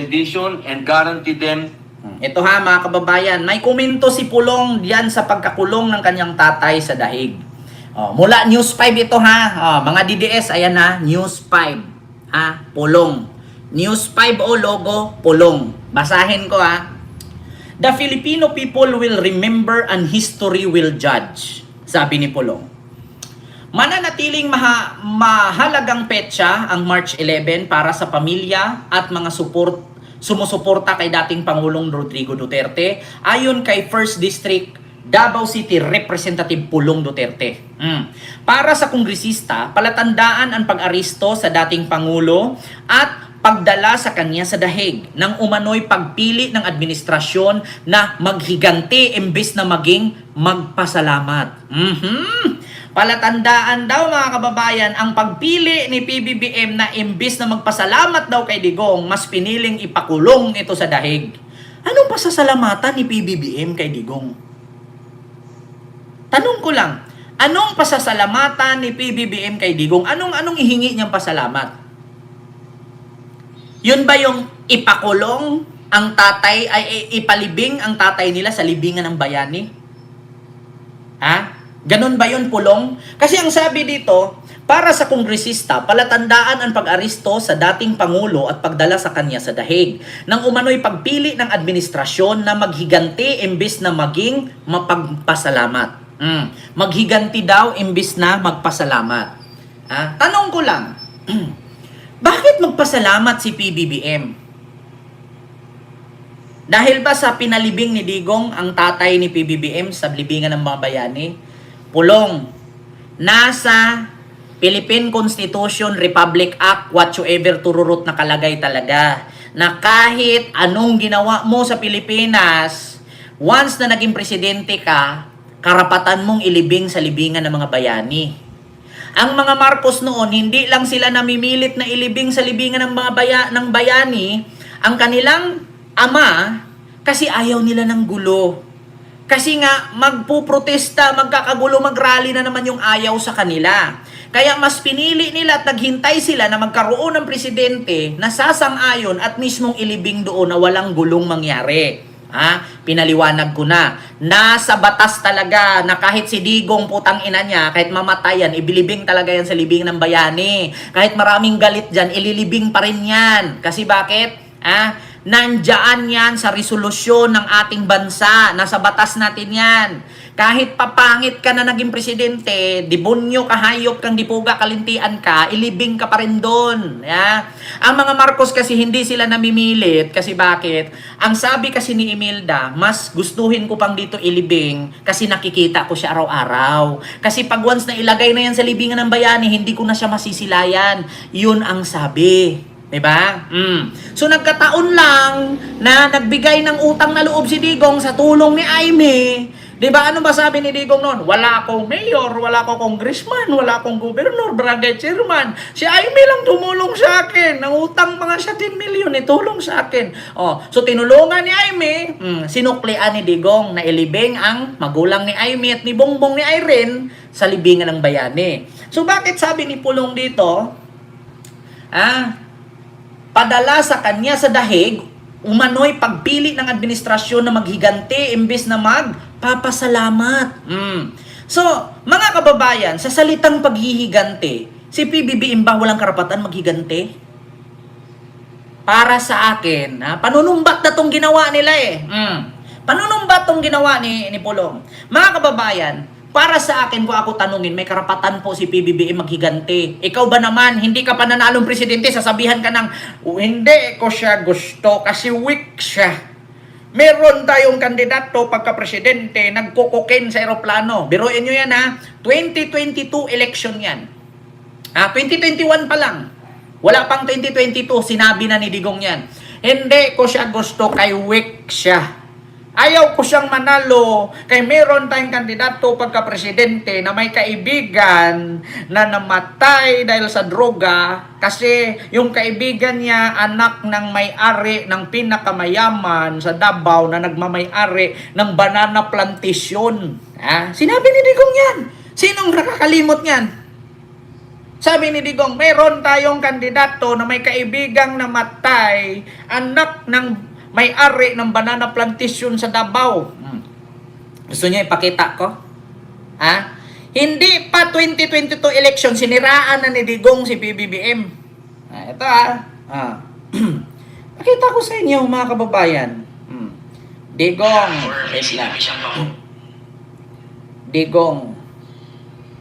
vision and guarantee them. Ito ha mga kababayan, may komento si Pulong diyan sa pagkakulong ng kanyang tatay sa dahig. Mula News 5 ito ha, mga DDS, ayan na, News 5. Ha, Pulong. News 5 logo, Pulong. Basahin ko ha. The Filipino people will remember and history will judge. Sabi ni Pulong. Mananatiling mahalagang petsa ang March 11 para sa pamilya at mga sumusuporta kay dating Pangulong Rodrigo Duterte ayon kay 1st District Davao City Representative Pulong Duterte. Para sa kongresista, palatandaan ang pag-aristo sa dating Pangulo at pagdala sa kanya sa dahig ng umano'y pagpili ng administrasyon na maghiganti imbes na maging magpasalamat. Palatandaan daw mga kababayan ang pagpili ni PBBM na imbis na magpasalamat daw kay Digong, mas piniling ipakulong ito sa dahig. Anong pasasalamatan ni PBBM kay Digong? Tanong ko lang, anong pasasalamatan ni PBBM kay Digong? Anong ihingi niyang pasalamat? Yun ba yung ipakulong ang tatay, ay ipalibing ang tatay nila sa libingan ng bayani? Ha? Ganun ba yun, Pulong? Kasi ang sabi dito, para sa kongresista, palatandaan ang pag-aristo sa dating Pangulo at pagdala sa kanya sa dahig nang umano'y pagpili ng administrasyon na maghiganti imbis na maging mapagpasalamat. Maghiganti daw imbis na magpasalamat. Tanong ko lang, bakit magpasalamat si PBBM? Dahil ba sa pinalibing ni Digong ang tatay ni PBBM sa libingan ng mga bayani? Pulong, nasa Philippine Constitution, Republic Act, whatsoever tururot na kalagay talaga, na kahit anong ginawa mo sa Pilipinas, once na naging presidente ka, karapatan mong ilibing sa libingan ng mga bayani. Ang mga Marcos noon, hindi lang sila namimilit na ilibing sa libingan ng mga bayani, ang kanilang ama, kasi ayaw nila ng gulo. Kasi nga, magpuprotesta, magkakagulo, magrally na naman yung ayaw sa kanila. Kaya mas pinili nila at naghintay sila na magkaroon ng presidente na sasang-ayon at mismong ilibing doon na walang gulong mangyari. Pinaliwanag ko na. Nasa batas talaga na kahit si Digong putang ina niya, kahit mamatayan, ibilibing talaga yan sa libing ng bayani. Kahit maraming galit dyan, ililibing pa rin yan. Kasi bakit? Nandyan yan sa resolusyon ng ating bansa. Nasa batas natin yan. Kahit papangit ka na naging presidente, dibonyo, kahayop kang dipuga, kalintian ka, ilibing ka pa rin doon. Ang mga Marcos kasi hindi sila namimilit. Kasi bakit? Ang sabi kasi ni Imelda, mas gustuhin ko pang dito ilibing kasi nakikita ko siya araw-araw. Kasi pag once na ilagay na yan sa libingan ng bayani, hindi ko na siya masisilayan. Yun ang sabi. Diba? So nagkataon lang na nagbigay ng utang na loob si Digong sa tulong ni Aimee. Diba? Ano ba sabi ni Digong noon? Wala akong mayor, wala akong congressman, wala akong gobernador, barangay chairman. Si Aimee lang tumulong sa akin. Ang utang mga siya 10 million, tulong sa akin. So tinulungan ni Aimee, sinuklian ni Digong na ilibing ang magulang ni Aimee at ni Bongbong ni Irene sa libingan ng bayani. So bakit sabi ni Pulong dito, padala sa kanya sa dahig, umano'y pagpili ng administrasyon na maghiganti imbes na magpapasalamat. So, mga kababayan, sa salitang paghihiganti, si PBBM ba walang karapatan maghiganti? Para sa akin, panunumbat na tong ginawa nila Panunumbat tong ginawa ni Pulong. Mga kababayan, para sa akin, kung ako tanungin, may karapatan po si PBBM maghiganti. Ikaw ba naman, hindi ka pa nanalong presidente, sasabihan ka ng, hindi ko siya gusto kasi weak siya. Meron tayong kandidato pagka-presidente, nagkukukin sa eroplano. Biruin nyo yan 2022 election yan. 2021 pa lang. Wala pang 2022, sinabi na ni Digong yan. Hindi ko siya gusto kay weak siya. Ayaw ko siyang manalo kay meron tayong kandidato pagka-presidente na may kaibigan na namatay dahil sa droga kasi yung kaibigan niya anak ng may-ari ng pinakamayaman sa Davao na nagmamay-ari ng banana plantation. Sinabi ni Digong yan. Sinong nakakalimot yan? Sabi ni Digong, meron tayong kandidato na may kaibigang namatay, anak ng may-ari ng banana plantation sa Davao. Gusto niyo ipakita ko? Ha? Hindi pa 2022 election, siniraan na ni Digong si PBBM. Ito Pakita ko sa inyo mga kababayan. Digong, wait lang. Digong,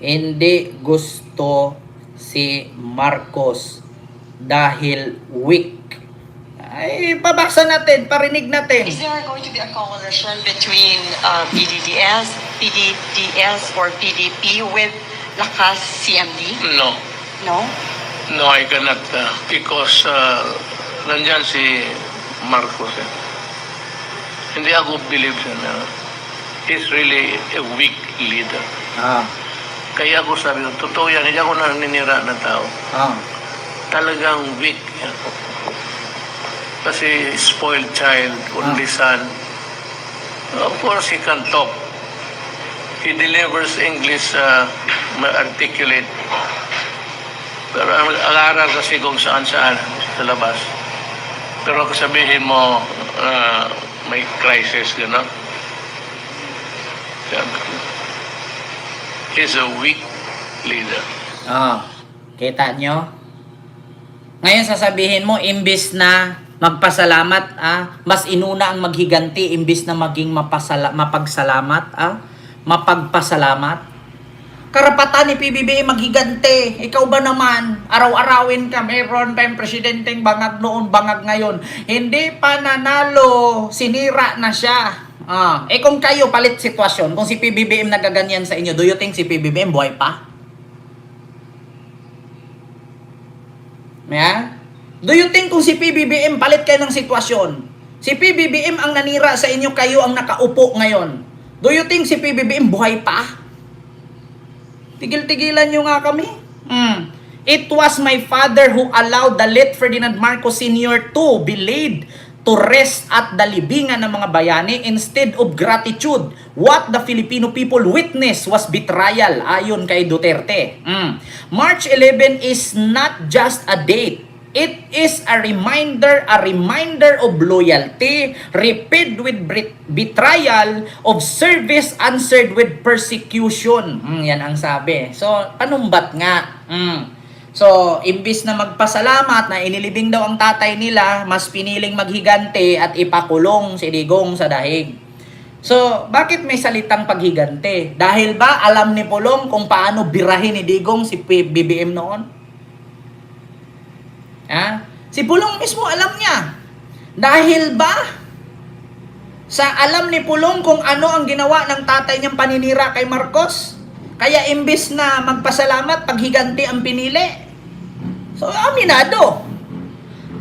hindi gusto si Marcos dahil weak. Ay, pabasa natin, parinig natin. Is there going to be a coalition between PDDS or PDP with Lakas CMD? No, No? no, I cannot because nandyan si Marcos. Hindi ako believe na he's really a weak leader. Kaya ako sabi ko, totoo yan, hindi ako naninira ng tao. Talagang weak yan. Kasi spoiled child, only son. Of course, he can talk. He delivers English articulate. Pero ang-aral kasi kung saan-saan sa labas. Pero kung sabihin mo, may crisis, gano'n. He's a weak leader. Kita nyo? Ngayon sasabihin mo, imbis na magpasalamat, mas inuna ang maghiganti imbis na maging mapagpasalamat. Karapatan ni PBBM maghigante. Ikaw ba naman, araw-arawin ka, meron tayong presidenteng bangag noon, bangag ngayon. Hindi pa nanalo, sinira na siya. Kung kayo palit sitwasyon, kung si PBBM nagaganyan sa inyo, do you think si PBBM buhay pa? Yeah? Do you think kung si PBBM palit kayo ng sitwasyon, si PBBM ang nanira sa inyo, kayo ang nakaupo ngayon, do you think si PBBM buhay pa? Tigil-tigilan nyo nga kami. It was my father who allowed the late Ferdinand Marcos Sr. to be laid to rest at the libingan ng mga bayani instead of gratitude. What the Filipino people witnessed was betrayal, ayon kay Duterte. March 11 is not just a date. It is a reminder of loyalty, repaid with betrayal, of service answered with persecution. Yan ang sabi. So, panumbat nga. So, imbis na magpasalamat na inilibing daw ang tatay nila, mas piniling maghigante at ipakulong si Digong sa dahig. So, bakit may salitang paghigante? Dahil ba alam ni Pulong kung paano birahin ni Digong si BBM noon? Si Pulong mismo alam niya. Dahil ba sa alam ni Pulong kung ano ang ginawa ng tatay niyang paninira kay Marcos? Kaya imbis na magpasalamat, paghiganti ang pinili. So, aminado.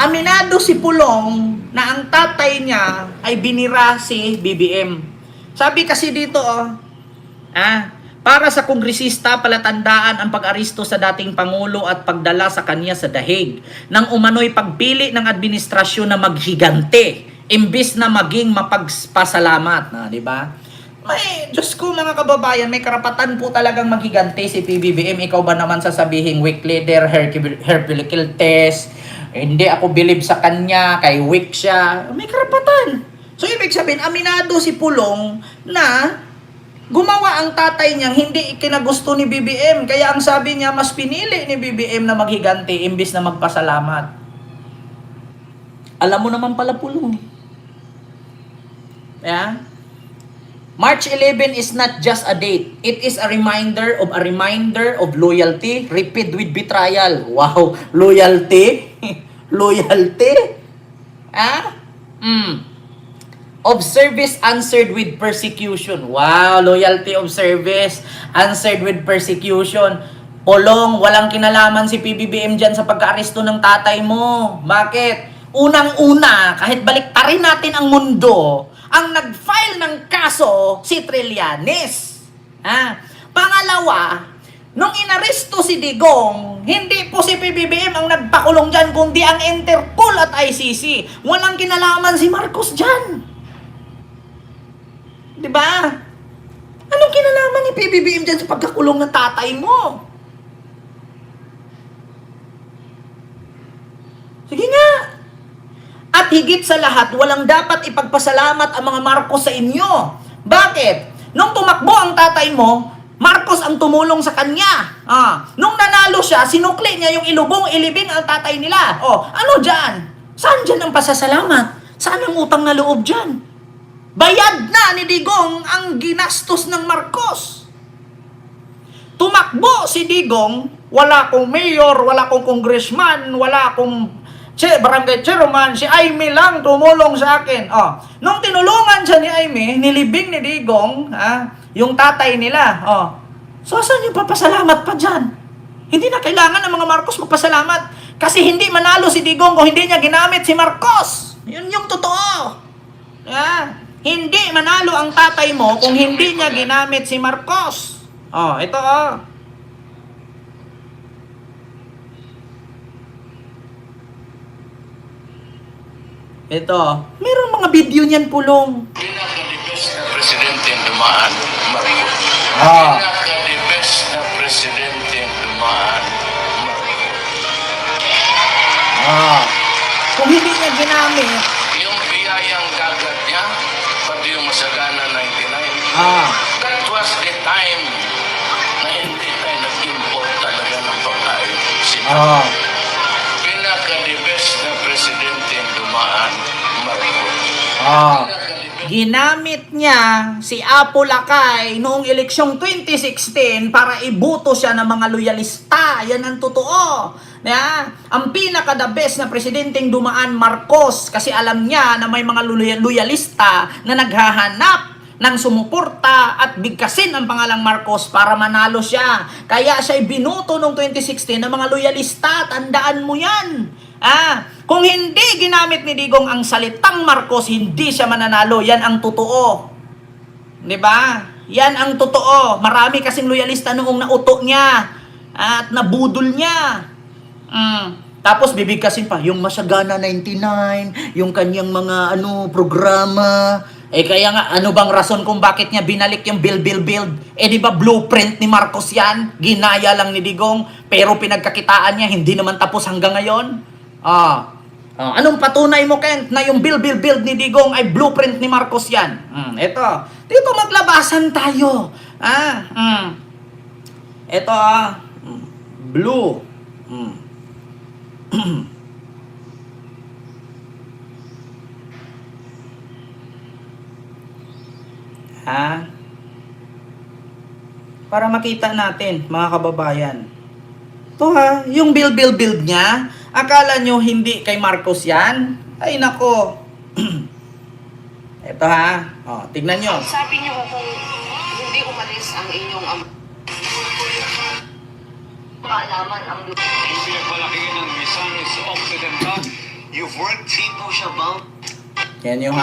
Aminado si Pulong na ang tatay niya ay binira si BBM. Sabi kasi dito, para sa kongresista, palatandaan ang pag-aristo sa dating Pangulo at pagdala sa kanya sa dahig nang umano'y pagpili ng administrasyon na maghigante imbis na maging mapagpasalamat. Di ba? May, Diyos ko mga kababayan, may karapatan po talagang maghigante si PBBM. Ikaw ba naman sasabihin weak leader, Herculean test, hindi ako believe sa kanya, kay weak siya. May karapatan. So ibig sabihin, aminado si Pulong na gumawa ang tatay niya, hindi ikinagusto ni BBM. Kaya ang sabi niya, mas pinili ni BBM na maghigante imbis na magpasalamat. Alam mo naman pala Pulong. Yeah? March 11 is not just a date. It is a reminder of loyalty, repaid with betrayal. Wow, loyalty? Loyalty? Of service answered with persecution. Wow, loyalty of service answered with persecution. Pulong, walang kinalaman si PBBM dyan sa pagka-aresto ng tatay mo. Bakit? Unang-una, kahit baliktarin natin ang mundo, ang nag-file ng kaso si Trillanes. Pangalawa, nung inaresto si Digong, hindi po si PBBM ang nagpakulong dyan, kundi ang Interpol at ICC. Walang kinalaman si Marcos dyan. Diba? Anong kinalaman ni PBBM dyan sa pagkakulong ng tatay mo? At higit sa lahat, walang dapat ipagpasalamat ang mga Marcos sa inyo. Bakit? Nung tumakbo ang tatay mo, Marcos ang tumulong sa kanya. Nung nanalo siya, sinukli niya yung ilubong, ilibing ang tatay nila. Ano dyan? Saan dyan ang pasasalamat? Saan ang utang na loob dyan? Bayad na ni Digong ang ginastos ng Marcos. Tumakbo si Digong, wala akong mayor, wala akong congressman, wala akong barangay chairman, si Aimee lang tumulong sa akin. Nung tinulungan siya ni Aimee, nilibing ni Digong, yung tatay nila. So, saan yung papasalamat pa dyan? Hindi na kailangan ng mga Marcos magpasalamat. Kasi hindi manalo si Digong kung hindi niya ginamit si Marcos. Yun yung totoo. Hindi manalo ang tatay mo kung hindi niya ginamit si Marcos. Ito. Ito. Mayroong mga video niyan, Pulong. Pinaka-the-best na presidente dumaan, Marcos. Ah. Pinaka-the-best na presidente dumaan, Marcos. Kung hindi niya ginamit, Yung biyayang dagat niya, pati yung Masagana 99, that was the time na hindi tayo nag-import talaga ng pagkain. Pinaka-the best na presidente dumaan, Marcos. ginamit niya si Apo Lakay noong eleksyong 2016 para iboto siya ng mga loyalista. Yan ang totoo. Ang pinaka-the best na presidenteng dumaan, Marcos, kasi alam niya na may mga loyalista na naghahanap ng sumuporta at bigkasin ang pangalang Marcos para manalo siya. Kaya siya binoto noong 2016 ng mga loyalista. Tandaan mo yan. Kung hindi ginamit ni Digong ang salitang Marcos, hindi siya mananalo. Yan ang totoo. 'Di ba? Yan ang totoo. Marami kasing loyalista noong nauto niya at nabudol niya. Tapos bibigkasin pa yung Masagana 99, yung kanyang mga programa. Kaya nga, ano bang rason kung bakit niya binalik yung build? Di ba blueprint ni Marcos yan? Ginaya lang ni Digong, pero pinagkakitaan niya, hindi naman tapos hanggang ngayon. Anong patunay mo, Kent, na yung build ni Digong ay blueprint ni Marcos yan? Ito. Dito maglabasan tayo. Ito, blue. Para makita natin, mga kababayan. Ito yung build niya. Akala nyo hindi kay Marcos yan? Ay nako. Ito tignan nyo. Sabi niyo kung hindi umalis ang inyong kaalaman ang Pinagpalakihan ng Misamis Occidental. You've worked Tipo Shabang. Yan yung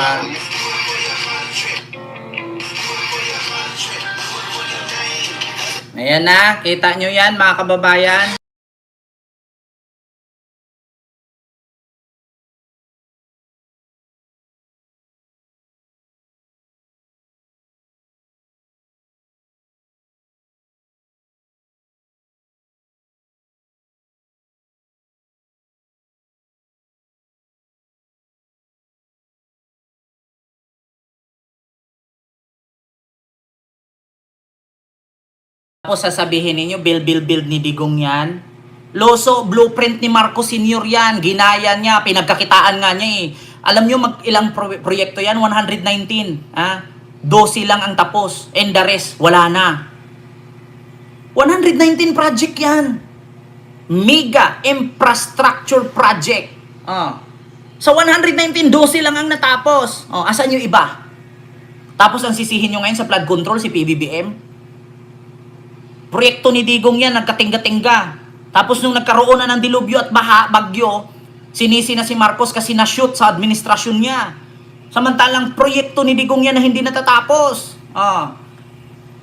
Ayan na, kita nyo yan mga kababayan. Tapos sasabihin ninyo, build ni Digong yan. Loso, blueprint ni Marcos Sr. yan. Ginaya niya, pinagkakitaan nga niya Alam nyo ilang proyekto yan? 119. 12 lang ang tapos. And the rest, wala na. 119 project yan. Mega infrastructure project. Sa 119, 12 lang ang natapos. Asan yung iba? Tapos ang sisihin nyo ngayon sa flood control, si PBBM. Proyekto ni Digong yan, nagkatingga-tingga. Tapos nung nagkaroon na ng dilubyo at bagyo, sinisi na si Marcos kasi na-shoot sa administrasyon niya. Samantalang proyekto ni Digong yan na hindi natatapos.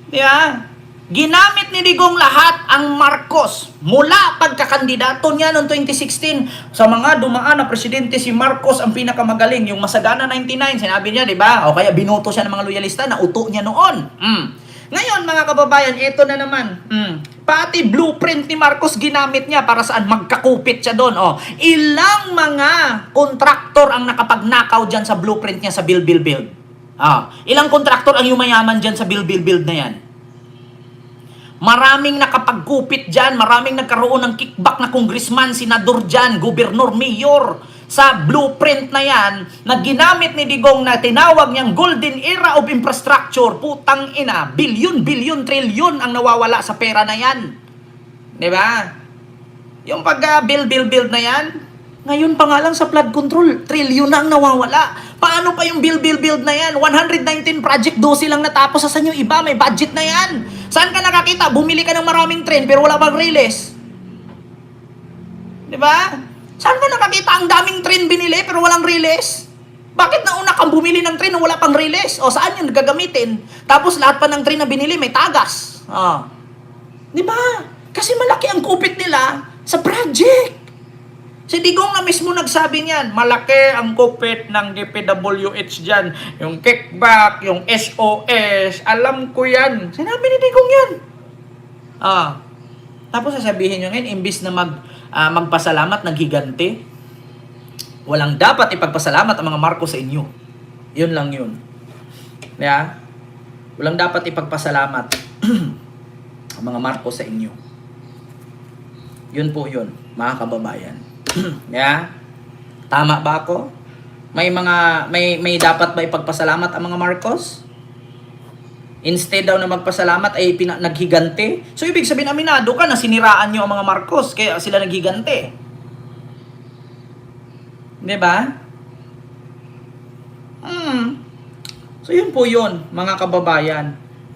Diba? Ginamit ni Digong lahat ang Marcos. Mula pagkakandidato niya noong 2016, sa mga dumaan na presidente, si Marcos ang pinakamagaling. Yung Masagana 99, sinabi niya, diba? O kaya binoto siya ng mga loyalista, nauto niya noon. Ngayon, mga kababayan, ito na naman. Pati blueprint ni Marcos ginamit niya para saan magkakupit siya doon. Oh, ilang mga kontraktor ang nakapagnakaw dyan sa blueprint niya sa Build. Ilang kontraktor ang yumayaman dyan sa Build na yan. Maraming nakapagkupit dyan, maraming nagkaroon ng kickback na congressman, senador dyan, gobernur, mayor, sa blueprint na yan, na ginamit ni Digong na tinawag niyang golden era of infrastructure. Putang ina, bilyon, trilyon ang nawawala sa pera na yan. Diba? Yung pag-build na yan, ngayon pa nga lang sa flood control, trilyon na ang nawawala. Paano pa yung build na yan? 119 project, 12 lang natapos. Sa yung iba, may budget na yan. Saan ka nakakita? Bumili ka ng maraming train pero wala pang release. Diba? Saan ka nakakita ang daming train binili pero walang release? Bakit nauna kang bumili ng train na wala pang release? O saan yun gagamitin? Tapos lahat pa ng train na binili may tagas. Diba? Kasi malaki ang kupit nila sa project. Si Digong na mismo nagsabi niyan, malaki ang kupit ng DPWH dyan. Yung kickback, yung SOS, alam ko yan. Sinabi ni Digong yan. Tapos sasabihin nyo ngayon, imbis na magpasalamat, naghiganti. Walang dapat ipagpasalamat ang mga Marcos sa inyo. Yun lang yun. Yeah? Walang dapat ipagpasalamat ang mga Marcos sa inyo. Yun po yun, mga kababayan. Yeah? Tama ba ako? May dapat ba ipagpasalamat ang mga Marcos? Instead daw na magpasalamat ay naghiganti. So ibig sabihin, aminado ka na siniraan nyo ang mga Marcos kaya sila naghiganti. Diba? So yun po yun, mga kababayan.